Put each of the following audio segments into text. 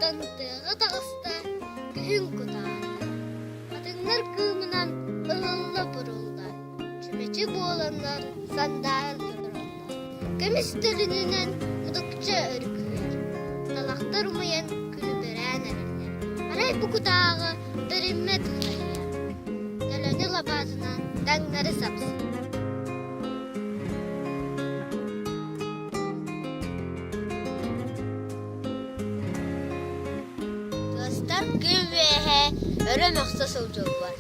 Тантыгы тағыста күхін кутаалар. Атыңнар кымынан ылылы бұрылдар. Чүмечі боланlar сандар тұрылдар. Көміс төлінінен мұдықча өркілер. Талақтар ұмайын күні бірән әрілер. Арай бұ кутағы дөрімме тұқайыр. Төліні лабазынан даңнары сапсын. Dostlar gün vehe öre maqsa sovjol var.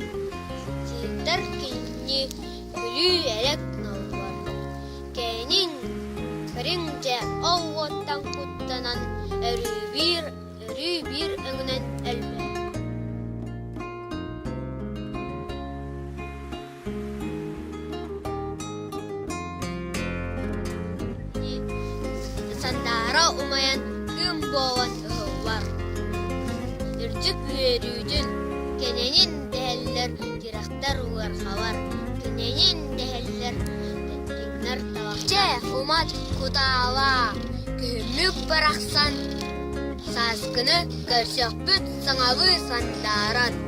Sizler kinni külü elek nol var. Kenin kırınca ovottan kuttanan örü bir öngünen elbe. Sandara umayan gün boğan var. Үрдік үйерүйдін, кененін дәлілер, жирақтар уарға бар. Кененін дәлілер, дәлілер тавақ. Че, хумат кутала, күйімлік барақсан. Сазгыны көрсек бүт саңавы сандаран.